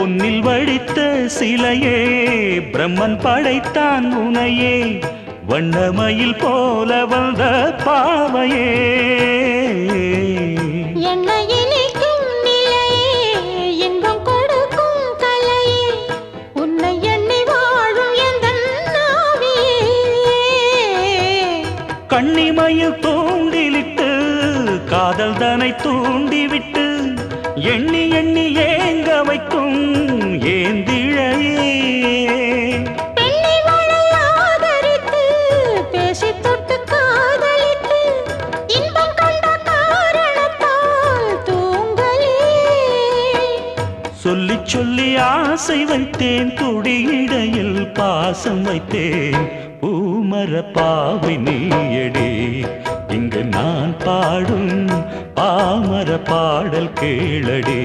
பொன்னில் வடித்த சிலையே பிரம்மன் படைத்தான் உனையே வண்ணமயில் போல வந்த பாவையே என்னை இனிக்கும் நிலையே இன்பம் கொடுக்கும் கலையே உன்னை எண்ணி வாழும் எந்தன் நாவியே கண்ணிமயில் தூண்டிலிட்டு காதல் தனை தூண்டிவிட்டு எண்ணி எண்ணி ஏங்க வைக்கும் ஏந்திழையே பெண்ணை மழை ஆதரித்து பேசி தொட்டு காதலித்து இன்பம் கண்ட காரணத்தால் தூங்கலே சொல்லி சொல்லி ஆசை வைத்தேன் துடியிடையில் பாசம் வைத்தேன் பூமர பாவை நீயடி இங்கு நான் பாடும் பாமர பாடல் கேளடி